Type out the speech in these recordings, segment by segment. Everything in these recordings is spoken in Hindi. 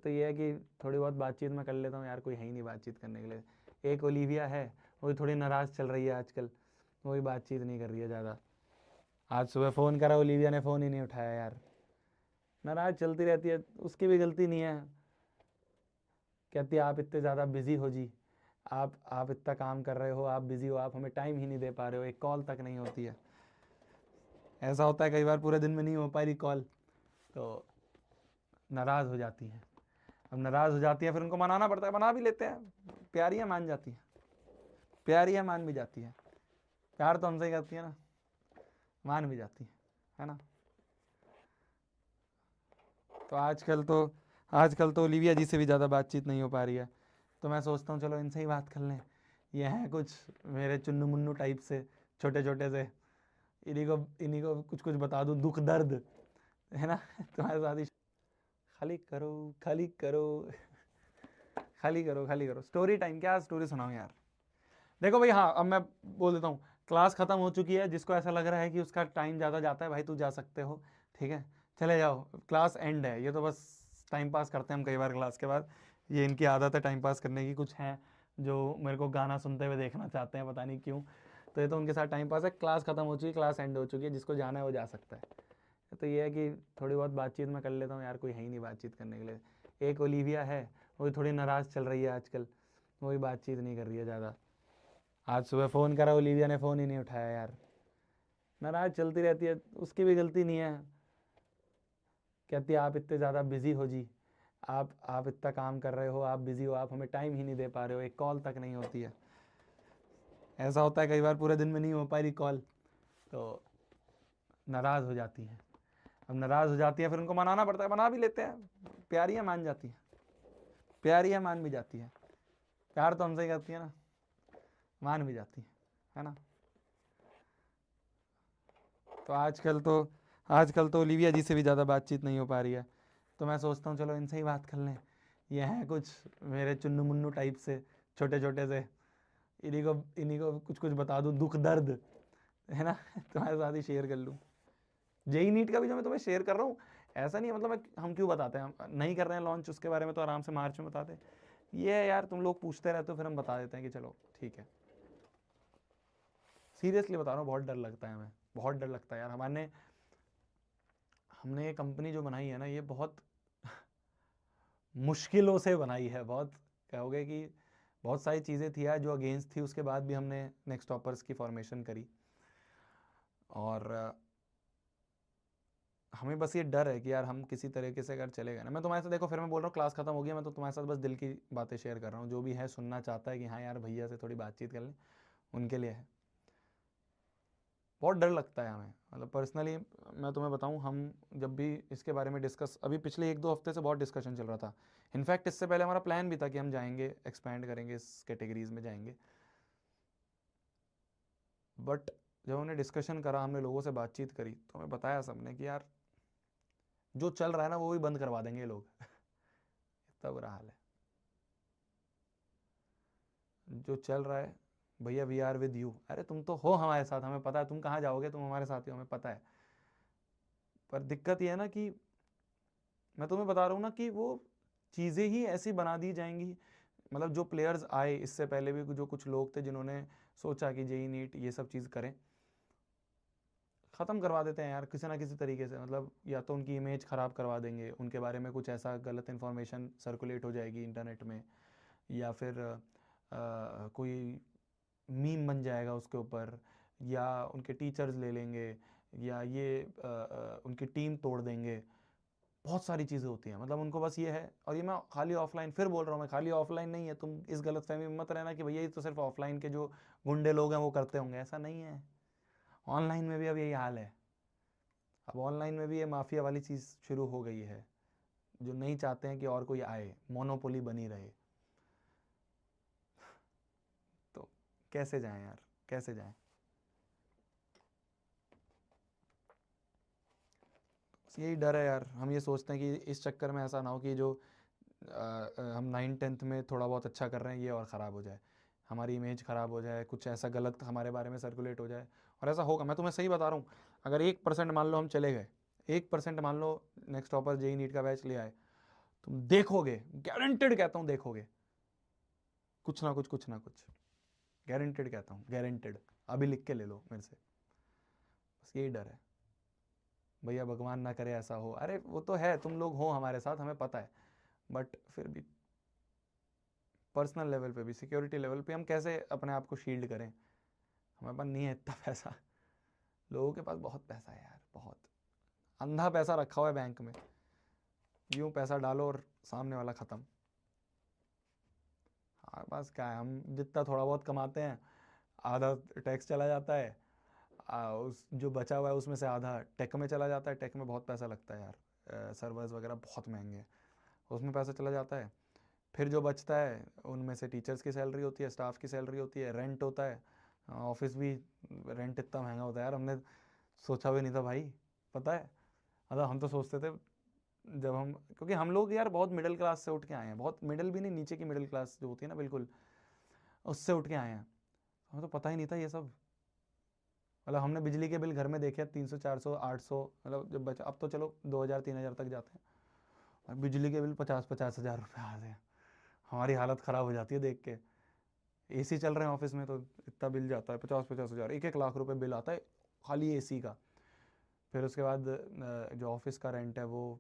तो ये है कि थोड़ी बहुत बातचीत मैं कर लेता हूँ यार, कोई है ही नहीं बातचीत करने के लिए। एक ओलिविया है, वो भी थोड़ी नाराज़ चल रही है आजकल, वो भी बातचीत नहीं कर रही है ज़्यादा। आज सुबह फ़ोन करा, ओलिविया ने फ़ोन ही नहीं उठाया यार। नाराज़ चलती रहती है, उसकी भी गलती नहीं है। कहती है आप इतने ज़्यादा बिज़ी हो जी, आप इतना काम कर रहे हो, आप बिज़ी हो, आप हमें टाइम ही नहीं दे पा रहे हो, एक कॉल तक नहीं होती है। ऐसा होता है कई बार पूरे दिन में नहीं हो पा रही कॉल, तो नाराज़ हो जाती हैं। अब नाराज़ हो जाती हैं, फिर उनको मनाना पड़ता है, मना भी लेते हैं, प्यारियाँ मान जाती हैं, प्यारियाँ मान भी जाती हैं। प्यार तो हमसे ही करती है ना, मान भी जाती है ना। तो आजकल तो ओलिविया जी से भी ज़्यादा बातचीत नहीं हो पा रही है, तो मैं सोचता हूँ चलो इनसे ही बात कर लें। ये हैं कुछ मेरे चुन्नू मुन्नू टाइप से, छोटे छोटे से, इन्हीं को कुछ कुछ बता दूँ, दुख दर्द है ना। तुम्हारे साथ ही खाली करो, खाली करो, खाली करो, खाली करो। स्टोरी टाइम, क्या स्टोरी सुनाऊँ यार। देखो भाई, हाँ अब मैं बोल देता हूँ, क्लास खत्म हो चुकी है। जिसको ऐसा लग रहा है कि उसका टाइम ज़्यादा जाता है, भाई तू जा सकते हो, ठीक है, चले जाओ, क्लास एंड है। ये तो बस टाइम पास करते हैं हम कई बार क्लास के बाद, ये इनकी आदत है टाइम पास करने की। कुछ हैं जो मेरे को गाना सुनते हुए देखना चाहते हैं, पता नहीं क्यों, तो ये तो उनके साथ टाइम पास है। क्लास खत्म हो चुकी है, क्लास एंड हो चुकी है, जिसको जाना है वो जा सकता है। तो ये है कि थोड़ी बहुत बातचीत मैं कर लेता हूँ यार, कोई है ही नहीं बातचीत करने के लिए। एक ओलिविया है, वो भी थोड़ी नाराज़ चल रही है आजकल, वो भी बातचीत नहीं कर रही है ज़्यादा। आज सुबह फ़ोन करा, ओलिविया ने फ़ोन ही नहीं उठाया यार। नाराज़ चलती रहती है, उसकी भी गलती नहीं है। कहती है आप इतने ज़्यादा बिज़ी हो जी, आप इतना काम कर रहे हो, आप बिज़ी हो, आप हमें टाइम ही नहीं दे पा रहे हो, एक कॉल तक नहीं होती है। ऐसा होता है कई बार पूरे दिन में नहीं हो पा रही कॉल, तो नाराज़ हो जाती हैं। अब नाराज़ हो जाती हैं, फिर उनको मनाना पड़ता है, मना भी लेते हैं, प्यारियाँ मान जाती हैं, प्यारियाँ मान भी जाती हैं। प्यार तो हमसे ही करती है ना, मान भी जाती है ना। तो आजकल तो ओलिविया जी से भी ज़्यादा बातचीत नहीं हो पा रही है, तो मैं सोचता हूँ चलो इनसे ही बात कर लें। ये हैं कुछ मेरे चुन्नू मुन्नू टाइप से, छोटे छोटे से, इन्हीं को कुछ कुछ बता दूँ, दुख दर्द है ना। तुम्हारे साथ ही शेयर कर लूँ। जेई नीट का भी जो मैं तुम्हें शेयर कर रहा हूँ, ऐसा नहीं है मतलब हम क्यों बताते हैं, हम नहीं कर रहे हैं लॉन्च, उसके बारे में तो आराम से मार्च में बताते हैं। ये है यार, तुम लोग पूछते रहते हो, फिर हम बता देते हैं कि चलो ठीक है। सीरियसली बता रहा हूँ, बहुत डर लगता है हमें, बहुत डर लगता है यार। हमने ये कंपनी जो बनाई है ना, ये बहुत मुश्किलों से बनाई है। बहुत कहोगे कि बहुत सारी चीज़ें थी यार जो अगेंस्ट थी, उसके बाद भी हमने नेक्स्ट टॉपर्स की फॉर्मेशन करी। और हमें बस ये डर है कि यार हम किसी तरीके से अगर चले गए ना, मैं तुम्हारे साथ, देखो फिर मैं बोल रहा हूँ क्लास खत्म हो गई, मैं तो तुम्हारे साथ बस दिल की बातें शेयर कर रहा हूँ। जो भी है सुनना चाहता है कि हाँ यार भैया से थोड़ी बातचीत कर लें, उनके लिए है। बहुत डर लगता है हमें, मतलब पर्सनली मैं तुम्हें बताऊं, हम जब भी इसके बारे में डिस्कस, अभी पिछले 1-2 हफ्ते से बहुत डिस्कशन चल रहा था। इनफैक्ट इससे पहले हमारा प्लान भी था कि हम जाएंगे, एक्सपैंड करेंगे, इस कैटेगरीज में जाएंगे। बट जब हमने डिस्कशन करा, हमने लोगों से बातचीत करी, तो हमें बताया सबने कि यार जो चल रहा है ना वो भी बंद करवा देंगे ये लोग। इतना बुरा हाल है जो चल रहा है। भैया वी आर विद यू, अरे तुम तो हो हमारे साथ, हमें पता है तुम कहाँ जाओगे, तुम हमारे साथ ही हो, हमें पता है। पर दिक्कत यह है ना कि मैं तुम्हें बता रहा हूँ ना कि वो चीज़ें ही ऐसी बना दी जाएंगी। मतलब जो प्लेयर्स आए इससे पहले भी, जो कुछ लोग थे जिन्होंने सोचा कि जेई नीट ये सब चीज़ करें, ख़त्म करवा देते हैं यार किसी ना किसी तरीके से। मतलब या तो उनकी इमेज ख़राब करवा देंगे, उनके बारे में कुछ ऐसा गलत इन्फॉर्मेशन सर्कुलेट हो जाएगी इंटरनेट में, या फिर कोई मीम बन जाएगा उसके ऊपर, या उनके टीचर्स ले लेंगे, या ये उनकी टीम तोड़ देंगे। बहुत सारी चीज़ें होती हैं, मतलब उनको बस ये है। और ये मैं खाली ऑफलाइन, फिर बोल रहा हूँ, मैं खाली ऑफलाइन नहीं है, तुम इस गलत फहमी में मत रहना कि भैया ये तो सिर्फ ऑफलाइन के जो गुंडे लोग हैं वो करते होंगे, ऐसा नहीं है। ऑनलाइन में भी अब यही हाल है। अब ऑनलाइन में भी ये माफिया वाली चीज़ शुरू हो गई है, जो नहीं चाहते हैं कि और कोई आए, मोनोपोली बनी रहे। तो कैसे जाएं यार, कैसे जाएं। यही डर है यार, हम ये सोचते हैं कि इस चक्कर में ऐसा ना हो कि जो हम 9th-10th में थोड़ा बहुत अच्छा कर रहे हैं ये और ख़राब हो जाए, हमारी इमेज ख़राब हो जाए, कुछ ऐसा गलत हमारे बारे में सर्कुलेट हो जाए। और ऐसा होगा, मैं तुम्हें सही बता रहा हूँ। अगर 1% मान लो हम चले गए, 1% मान लो नेक्स्ट टॉपर जेई नीट का बैच ले आए, तुम देखोगे, गारंटेड कहता हूं देखोगे कुछ ना कुछ, गारंटेड कहता हूं, गारंटेड। अभी लिख के ले लो मेरे से, बस यही डर है भैया, भगवान ना करे ऐसा हो। अरे वो तो है, तुम लोग हो हमारे साथ, हमें पता है, बट फिर भी पर्सनल लेवल पे भी, सिक्योरिटी लेवल पे हम कैसे अपने आप को शील्ड करें? हमारे पास नहीं है इतना पैसा। लोगों के पास बहुत पैसा है यार, बहुत अंधा पैसा रखा हुआ है बैंक में, यूं पैसा डालो और सामने वाला खत्म। हमारे पास क्या है, हम जितना थोड़ा बहुत कमाते हैं आधा टैक्स चला जाता है, उस जो बचा हुआ है उसमें से आधा टेक में चला जाता है। टेक में बहुत पैसा लगता है यार, सर्वर्स वगैरह बहुत महंगे हैं, उसमें पैसा चला जाता है। फिर जो बचता है उनमें से टीचर्स की सैलरी होती है, स्टाफ की सैलरी होती है, रेंट होता है। ऑफिस भी रेंट इतना महंगा होता है यार, हमने सोचा भी नहीं था भाई, पता है। मतलब हम तो सोचते थे जब हम, क्योंकि हम लोग यार बहुत मिडिल क्लास से उठ के आए हैं, बहुत मिडिल भी नहीं, नीचे की मिडिल क्लास जो होती है ना बिल्कुल, उससे उठ के आए हैं। हमें तो पता ही नहीं था ये सब। मतलब हमने बिजली के बिल घर में देखे 300 400 800, मतलब जब बचा, अब तो चलो 2000 3000 तक जाते हैं, और बिजली के बिल 50-50 हज़ार रुपये आते हैं। हमारी हालत ख़राब हो जाती है देख के। एसी चल रहे हैं ऑफिस में तो इतना बिल जाता है, 50-50 हज़ार, 1-1 लाख रुपए बिल आता है खाली एसी का। फिर उसके बाद जो ऑफिस का रेंट है वो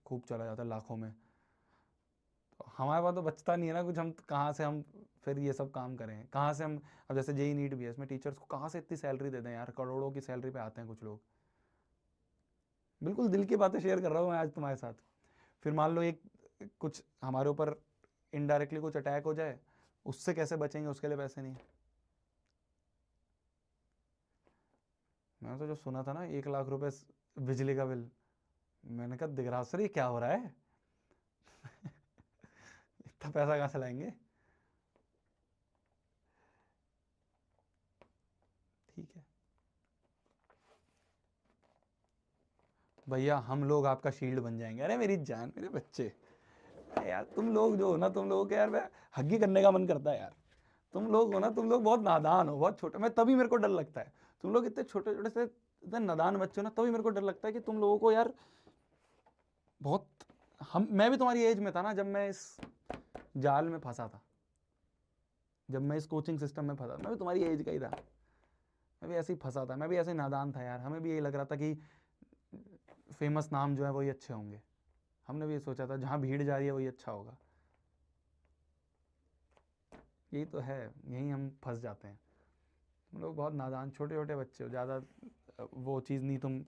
खूब चला जाता है लाखों में। तो हमारे पास तो बचता नहीं है ना कुछ, हम कहाँ से हम फिर ये सब काम करें, कहाँ से हम। अब जैसे जेई नीट भी है, इसमें टीचर्स को कहाँ से इतनी सैलरी दे दें यार, करोड़ों की सैलरी पे आते हैं कुछ लोग। बिल्कुल दिल की बातें शेयर कर रहा हूँ मैं आज तुम्हारे साथ। फिर मान लो एक कुछ हमारे ऊपर इनडायरेक्टली कुछ अटैक हो जाए, उससे कैसे बचेंगे, उसके लिए पैसे नहीं। मैंने तो जो सुना था ना 1 लाख रुपए बिजली का बिल, मैंने कहा दिगराज सर ये क्या हो रहा है? इतना पैसा कहाँ से लाएंगे? ठीक है भैया, हम लोग आपका शील्ड बन जाएंगे। अरे मेरी जान, मेरे बच्चे, अरे यार तुम लोग जो हो ना, तुम लोगों के यार मैं हग्गी करने का मन करता है यार। तुम लोग हो ना, तुम लोग बहुत नादान हो, बहुत छोटे, मैं तभी मेरे को डर लगता है। तुम लोग इतने छोटे छोटे से इतने नादान बच्चे हो ना, तभी मेरे को डर लगता है कि तुम लोगों को यार बहुत, हम मैं भी तुम्हारी एज में था ना जब मैं इस जाल में फंसा था, जब मैं इस कोचिंग सिस्टम में फंसा, मैं भी तुम्हारी एज का ही था। मैं भी ऐसे ही फंसा था, मैं भी ऐसे ही नादान था यार। हमें भी यही लग रहा था कि फेमस नाम जो है वही अच्छे होंगे। हमने भी ये सोचा था जहाँ भीड़ जा रही है वही अच्छा होगा। यही तो है, यही हम फंस जाते हैं। तुम लोग बहुत नादान छोटे छोटे बच्चे हो, ज़्यादा वो चीज़ नहीं तुम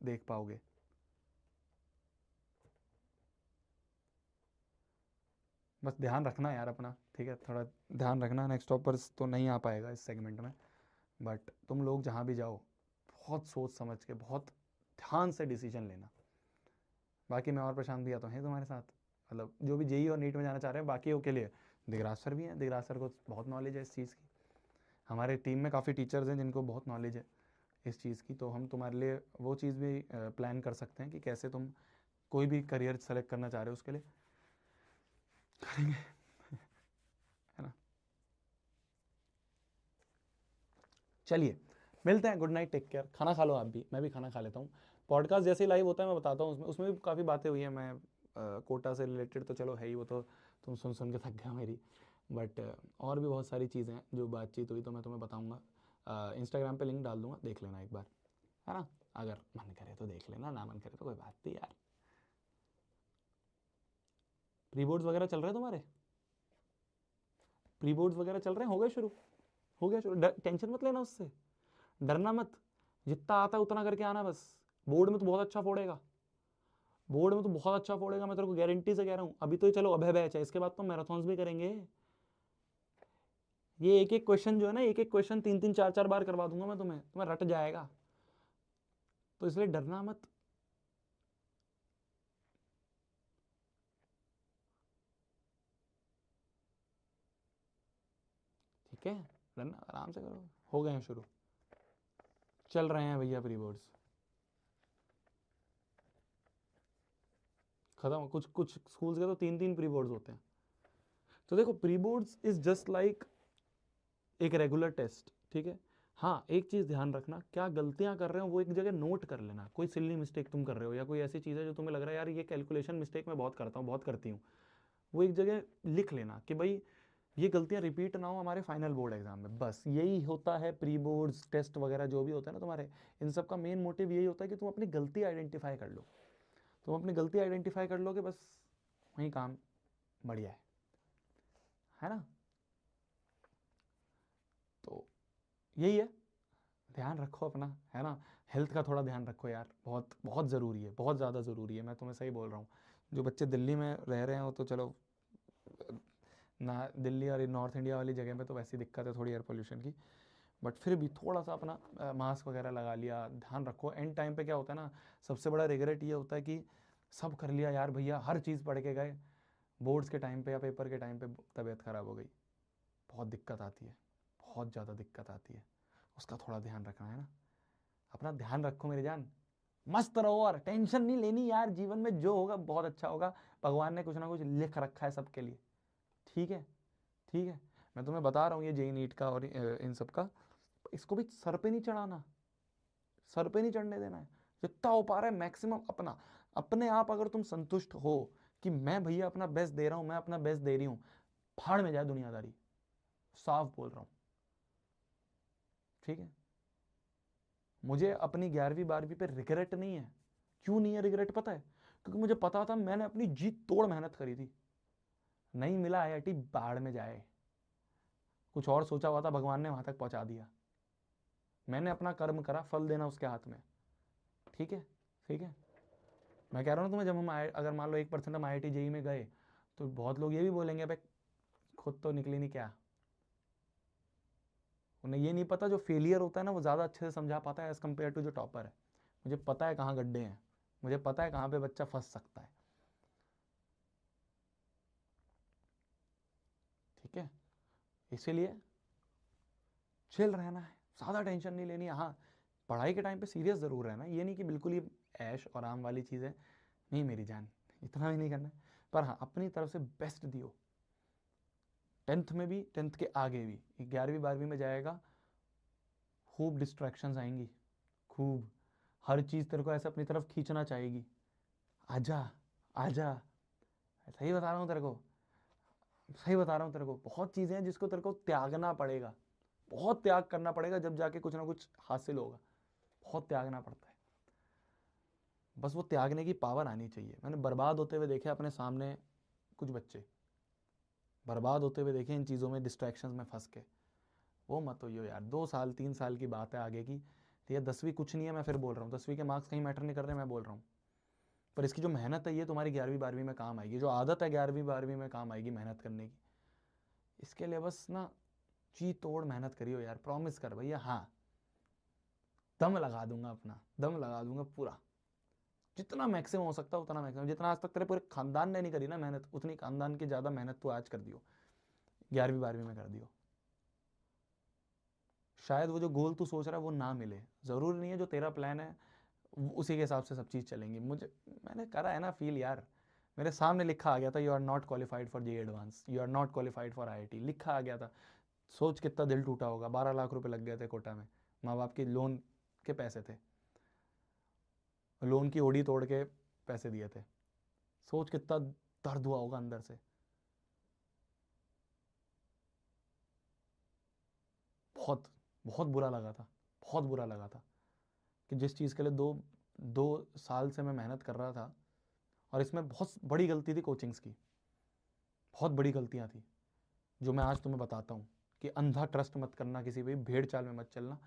देख पाओगे। बस ध्यान रखना यार अपना, ठीक है, थोड़ा ध्यान रखना। नेक्स्ट टॉपर्स तो नहीं आ पाएगा इस सेगमेंट में, बट तुम लोग जहाँ भी जाओ बहुत सोच समझ के, बहुत ध्यान से डिसीजन लेना। बाकी मैं और प्रशांत भैया तो हैं तुम्हारे साथ, मतलब जो भी जेई और नीट में जाना चाह रहे हैं बाकियों के लिए। दिगराज सर भी हैं, दिगराज सर को बहुत नॉलेज है इस चीज़ की। हमारे टीम में काफ़ी टीचर्स हैं जिनको बहुत नॉलेज है इस चीज़ की, तो हम तुम्हारे लिए वो चीज़ भी प्लान कर सकते हैं कि कैसे तुम कोई भी करियर सेलेक्ट करना चाह रहे हो उसके लिए करेंगे, है ना। चलिए मिलते हैं, गुड नाइट, टेक केयर, खाना खा लो आप भी, मैं भी खाना खा लेता हूँ। पॉडकास्ट जैसे ही लाइव होता है मैं बताता हूँ, उसमें उसमें भी काफ़ी बातें हुई हैं। मैं कोटा से रिलेटेड तो चलो है ही, वो तो तुम सुन सुन के थक गए हो मेरी, बट और भी बहुत सारी चीज़ें हैं जो बातचीत हुई, तो मैं तुम्हें बताऊँगा। इंस्टाग्राम पे लिंक डाल दूंगा, देख लेना एक बार, है ना। अगर मन करे तो देख लेना, ना मन करे तो कोई बात नहीं यार। प्री बोर्ड्स वगैरह चल रहे हैं तुम्हारे? प्री बोर्ड्स वगैरह चल रहे हैं, हो गए शुरू? हो गया शुरू, टेंशन मत लेना उससे, डरना मत। जितना आता है उतना करके आना बस। बोर्ड में तो बहुत अच्छा फोड़ेगा, बोर्ड में तो बहुत अच्छा फोड़ेगा, मैं तेरे को गारंटी से कह रहा हूँ। अभी तो चलो अभय बैच है, इसके बाद तो मैराथन्स भी करेंगे। ये एक एक क्वेश्चन जो है ना, एक एक क्वेश्चन 3-3 4-4 बार करवा दूंगा मैं तुम्हें, तुम्हें रट जाएगा। तो इसलिए डरना मत। ठीक है, डरना, आराम से करो। हो गए हैं शुरू, चल रहे हैं भैया प्री बोर्ड्स। खत्म, कुछ कुछ स्कूल्स के तो 3-3 प्री बोर्ड्स होते हैं। तो देखो, pre boards is just like एक रेगुलर टेस्ट, ठीक है। हाँ, एक चीज़ ध्यान रखना, क्या गलतियाँ कर रहे हो वो एक जगह नोट कर लेना। कोई सिली मिस्टेक तुम कर रहे हो या कोई ऐसी चीज़ है जो तुम्हें लग रहा है यार ये कैलकुलेशन मिस्टेक मैं बहुत करता हूँ, बहुत करती हूँ, वो एक जगह लिख लेना कि भाई ये गलतियाँ रिपीट ना हो हमारे फाइनल बोर्ड एग्जाम में। बस यही होता है, प्री बोर्ड्स टेस्ट वगैरह जो भी होता है ना तुम्हारे, इन सब का मेन मोटिव यही होता है कि तुम अपनी गलती आइडेंटिफाई कर लो। तुम अपनी गलती आइडेंटिफाई कर लोगे, बस वहीं काम बढ़िया है ना। तो यही है, ध्यान रखो अपना, है ना। हेल्थ का थोड़ा ध्यान रखो यार, बहुत बहुत ज़रूरी है, बहुत ज़्यादा ज़रूरी है, मैं तुम्हें सही बोल रहा हूँ। जो बच्चे दिल्ली में रह रहे हो तो चलो ना, दिल्ली और नॉर्थ इंडिया वाली जगह में तो वैसी दिक्कत है थोड़ी एयर पोल्यूशन की, बट फिर भी थोड़ा सा अपना मास्क वगैरह लगा लिया, ध्यान रखो। एंड टाइम पे क्या होता है ना, सबसे बड़ा रिग्रेट ये होता है कि सब कर लिया यार भैया, हर चीज़ पढ़ के गए, बोर्ड्स के टाइम पे या पेपर के टाइम पे तबीयत ख़राब हो गई, बहुत दिक्कत आती है, बहुत ज़्यादा दिक्कत आती है। उसका थोड़ा ध्यान रखना है ना, अपना ध्यान रखो मेरी जान, मस्त रहो और टेंशन नहीं लेनी यार, जीवन में जो होगा बहुत अच्छा होगा, भगवान ने कुछ ना कुछ लिख रखा है सबके लिए। ठीक है, ठीक है, मैं तुम्हें बता रहा हूँ ये जेई नीट का और इन सब का, इसको भी सर पे नहीं चढ़ाना, सर पे नहीं चढ़ने देना है। जितना हो पा रहा है मैक्सिमम अपना, अपने आप अगर तुम संतुष्ट हो कि मैं भैया अपना बेस्ट दे रहा हूं, मैं अपना बेस्ट दे रही हूं, फाड़ में जाए दुनियादारी, साफ बोल रहा हूं। ठीक है, मुझे अपनी 11वीं 12वीं पे रिग्रेट नहीं है। क्यों नहीं है रिग्रेट पता है? क्योंकि मुझे पता था मैंने अपनी जी तोड़ मेहनत करी थी। नहीं मिला आईआईटी, बाढ़ में जाए, कुछ और सोचा हुआ था, भगवान ने वहां तक पहुंचा दिया। मैंने अपना कर्म करा, फल देना उसके हाथ में। ठीक है, ठीक है, मैं कह रहा हूँ तुम्हें, जब हम अगर मान लो 1% हम IIT जेई में गए तो बहुत लोग ये भी बोलेंगे भाई खुद तो निकली नहीं क्या। उन्हें ये नहीं पता जो फेलियर होता है ना वो ज़्यादा अच्छे से समझा पाता है एज कम्पेयर टू जो टॉपर है। मुझे पता है कहाँ गड्ढे हैं, मुझे पता है कहाँ पे बच्चा फंस सकता है। ठीक है, इसीलिए चिल रहना है, ज़्यादा टेंशन नहीं लेनी है। हाँ, पढ़ाई के टाइम पे सीरियस ज़रूर रहना है, ये नहीं कि बिल्कुल ही ऐश और आम वाली चीज़ है, नहीं मेरी जान, इतना भी नहीं करना है। पर हाँ, अपनी तरफ से बेस्ट दियो, 10th में भी, 10th के आगे भी, 11वीं 12वीं में जाएगा, खूब डिस्ट्रैक्शंस आएंगी, खूब, हर चीज़ तेरे को ऐसे अपनी तरफ खींचना चाहेगी, आजा, आजा। सही बता रहा हूँ तेरे को, सही बता रहा हूँ तेरे को, बहुत चीज़ें हैं जिसको तेरे को त्यागना पड़ेगा, बहुत त्याग करना पड़ेगा, जब जाके कुछ ना कुछ हासिल होगा। बहुत त्यागना पड़ता है, बस वो त्यागने की पावर आनी चाहिए। मैंने बर्बाद होते हुए देखे अपने सामने, कुछ बच्चे बर्बाद होते हुए देखे इन चीज़ों में, डिस्ट्रैक्शंस में फंस के। वो मत हो यार, 2 साल 3 साल की बात है आगे की, तो ये 10वीं कुछ नहीं है, मैं फिर बोल रहा हूँ 10वीं के मार्क्स कहीं मैटर नहीं कर रहे, मैं बोल रहा हूँ। पर इसकी जो मेहनत है ये तुम्हारी 11वीं 12वीं में काम आएगी, जो आदत है 11वीं 12वीं में काम आएगी मेहनत करने की। इसके लिए बस ना जी तोड़ मेहनत करियो यार, प्रॉमिस कर भैया, हाँ दम लगा दूंगा, अपना दम लगा दूंगा पूरा, जितना मैक्सिमम हो सकता है उतना मैक्सिमम। जितना आज तक तेरे पूरे खानदान ने नहीं करी ना मेहनत, उतनी खानदान की ज़्यादा मेहनत तो आज कर दियो, 11वीं 12वीं में कर दियो। शायद वो जो गोल तू सोच रहा है वो ना मिले, ज़रूरी नहीं है जो तेरा प्लान है उसी के हिसाब से सब चीज़ चलेंगी। मुझे, मैंने करा है ना फील यार, मेरे सामने लिखा आ गया था, you are not qualified for JEE advance, you are not qualified for IIT, लिखा आ गया था। सोच कितना दिल टूटा होगा, 12 लाख रुपए लग गए थे कोटा में, माँ बाप की लोन के पैसे थे, लोन की ओडी तोड़ के पैसे दिए थे। सोच कितना दर्द हुआ होगा अंदर से। बहुत बहुत बुरा लगा था, बहुत बुरा लगा था कि जिस चीज़ के लिए 2 साल से मैं मेहनत कर रहा था, और इसमें बहुत बड़ी गलती थी कोचिंग्स की, बहुत बड़ी गलतियां थी जो मैं आज तुम्हें बताता हूँ कि अंधा ट्रस्ट मत करना किसी पे, भेड़ चाल में मत चलना।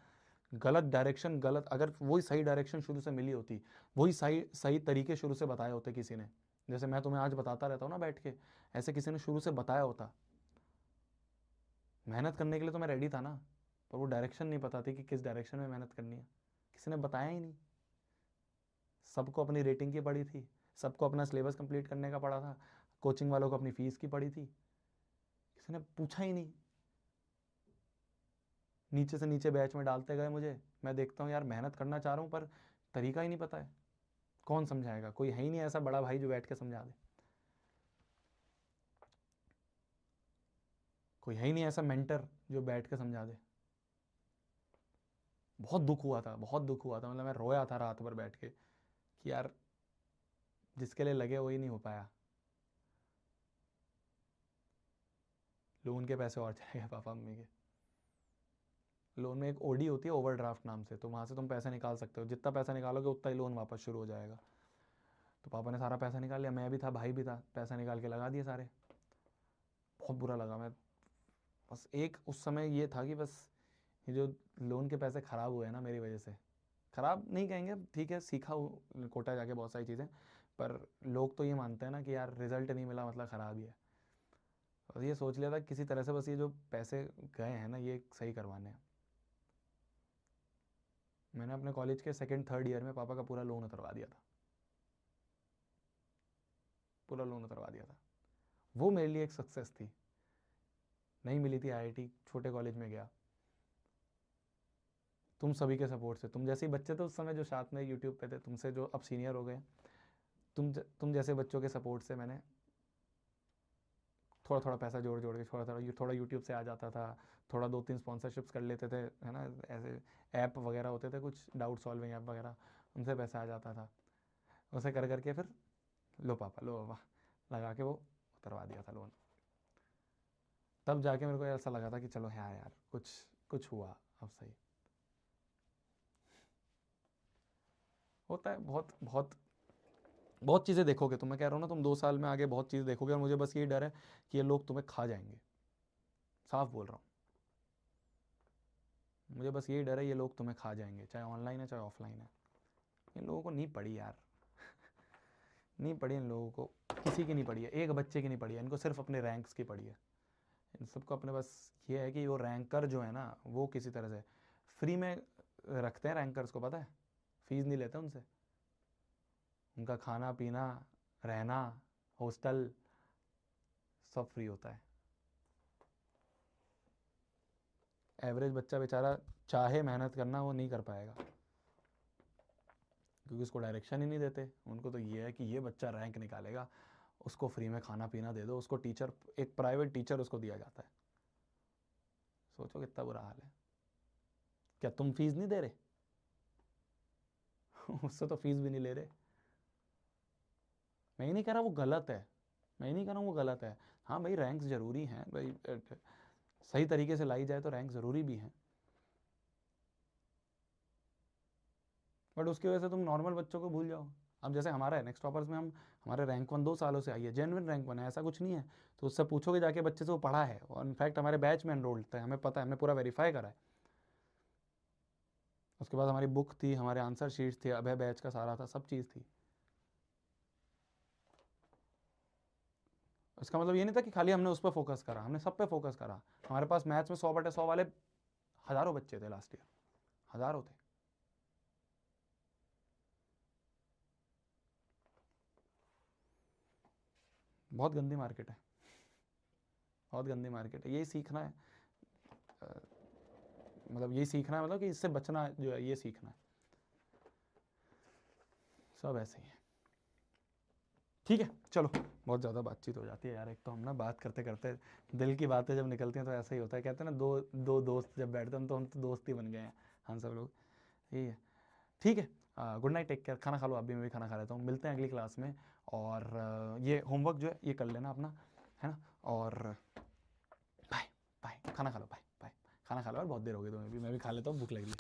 गलत डायरेक्शन, गलत, अगर वही सही डायरेक्शन शुरू से मिली होती, वही सही सही तरीके शुरू से बताए होते किसी ने, जैसे मैं तुम्हें आज बताता रहता हूँ ना बैठ के, ऐसे किसी ने शुरू से बताया होता, मेहनत करने के लिए तो मैं रेडी था ना, पर वो डायरेक्शन नहीं पता थी कि किस डायरेक्शन में मेहनत करनी है, किसी ने बताया ही नहीं। सबको अपनी रेटिंग की पड़ी थी, सबको अपना सिलेबस कंप्लीट करने का पड़ा था, कोचिंग वालों को अपनी फीस की पड़ी थी, किसी ने पूछा ही नहीं। नीचे से नीचे बैच में डालते गए मुझे, मैं देखता हूँ यार मेहनत करना चाह रहा हूँ पर तरीका ही नहीं पता है, कौन समझाएगा, कोई है ही नहीं ऐसा बड़ा भाई जो बैठ के समझा दे, कोई है ही नहीं ऐसा मेंटर जो बैठ के समझा दे। बहुत दुख हुआ था, बहुत दुख हुआ था, मतलब मैं रोया था रात भर बैठ के कि यार जिसके लिए लगे वही नहीं हो पाया। लोन के पैसे और चले गए पापा मम्मी के। लोन में एक ओडी होती है, ओवरड्राफ्ट नाम से, तो वहाँ से तुम पैसे निकाल सकते हो, जितना पैसा निकालोगे उतना ही लोन वापस शुरू हो जाएगा। तो पापा ने सारा पैसा निकाल लिया, मैं भी था, भाई भी था, पैसा निकाल के लगा दिए सारे। बहुत बुरा लगा। मैं बस एक उस समय ये था कि बस ये जो लोन के पैसे ख़राब हुए हैं ना मेरी वजह से, ख़राब नहीं कहेंगे, ठीक है, सीखा कोटा जाके बहुत सारी चीज़ें, पर लोग तो ये मानते हैं ना कि यार रिजल्ट नहीं मिला मतलब ख़राब ही है। और ये सोच लिया था किसी तरह से बस ये जो पैसे गए हैं ना ये सही करवाने हैं। मैंने अपने कॉलेज के सेकंड थर्ड ईयर में पापा का पूरा लोन उतरवा दिया था, पूरा लोन उतरवा दिया था। वो मेरे लिए एक सक्सेस थी। नहीं मिली थी आईआईटी, छोटे कॉलेज में गया, तुम सभी के सपोर्ट से। तुम जैसे ही बच्चे थे उस समय जो साथ में यूट्यूब पे थे, तुमसे जो अब सीनियर हो गए, तुम जैसे बच्चों के सपोर्ट से मैंने थोड़ा थोड़ा पैसा जोड़ जोड़ के थोड़ा यूट्यूब से आ जाता था, थोड़ा 2-3 स्पॉन्सरशिप्स कर लेते थे, है ना, ऐसे ऐप वगैरह होते थे कुछ डाउट सॉल्विंग ऐप वगैरह, उनसे पैसा आ जाता था। उसे कर करके फिर लो पापा लो पापा लगा के वो उतरवा दिया था लोन। तब जाके मेरे को ऐसा लगा था कि चलो हाँ यार कुछ कुछ हुआ अब सही। होता है बहुत बहुत बहुत चीज़ें देखोगे तुम, मैं कह रहा हूँ ना, तुम 2 साल में आगे बहुत चीज़ें देखोगे, और मुझे बस यही डर है कि ये लोग तुम्हें खा जाएंगे, साफ बोल रहा हूँ। मुझे बस यही डर है ये लोग तुम्हें खा जाएंगे, चाहे ऑनलाइन है चाहे ऑफलाइन है। इन लोगों को नहीं पड़ी यार, नहीं पड़ी इन लोगों को, किसी की नहीं पड़ी है, एक बच्चे की नहीं पड़ी है, इनको सिर्फ अपने रैंक्स की पड़ी है। इन सबको अपने बस ये है कि वो रैंकर जो है ना वो किसी तरह से फ्री में रखते हैं, रैंकर्स को पता है, फीस नहीं लेते उनसे, उनका खाना पीना रहना हॉस्टल सब फ्री होता है। एवरेज बच्चा बेचारा चाहे मेहनत करना वो नहीं कर पाएगा, क्योंकि उसको डायरेक्शन ही नहीं देते। उनको तो ये है कि ये बच्चा रैंक निकालेगा, उसको फ्री में खाना पीना दे दो, उसको टीचर, एक प्राइवेट टीचर उसको दिया जाता है। सोचो कितना बुरा हाल है। क्या तुम फीस नहीं दे रहे? उससे तो फीस भी नहीं ले रहे। मैं ही नहीं कह रहा वो गलत है, मैं ही नहीं कह रहा हूँ वो गलत है। हाँ भाई रैंक्स ज़रूरी हैं भाई, सही तरीके से लाई जाए तो रैंक ज़रूरी भी हैं, बट उसकी वजह से तुम नॉर्मल बच्चों को भूल जाओ। अब जैसे हमारा है नेक्स्ट टॉपर्स में, हम हमारे रैंक 1 2 सालों से आई है, जेन्युइन रैंक 1 है, ऐसा कुछ नहीं है। तो उससे पूछोगे जाके बच्चे से, वो पढ़ा है और इनफैक्ट हमारे बैच में एनरोल्ड था, हमें पता है, हमने पूरा वेरीफाई करा है। उसके बाद हमारी बुक थी, हमारे आंसर शीट्स थे, अभय बैच का सारा था, सब चीज़ थी। इसका मतलब ये नहीं था कि खाली हमने उस पर फोकस करा, हमने सब पे फोकस करा। हमारे पास मैथ्स में 100/100 वाले हज़ारों बच्चे थे लास्ट ईयर, हज़ारों थे। बहुत गंदी मार्केट है, बहुत गंदी मार्केट है, यही सीखना है। मतलब यही सीखना है, मतलब कि इससे बचना जो है ये सीखना है, सब ऐसे ही है। ठीक है चलो, बहुत ज़्यादा बातचीत हो जाती है यार, एक तो हम ना बात करते करते दिल की बातें जब निकलती हैं तो ऐसा ही होता है, कहते हैं ना दो दो दोस्त जब बैठते हैं, हम तो दोस्त ही बन गए हैं हम सब लोग। यही है, ठीक है। गुड नाइट, टेक केयर, खाना खा लो, अभी मैं भी खाना खा लेता हूँ, मिलते हैं अगली क्लास में। और ये होमवर्क जो है ये कर लेना अपना, है ना, और बाय बाय, खाना खा लो, बाय बाय, खाना खा लो, और बहुत देर हो गई तो मैं भी खा लेता हूँ, भूख लगी।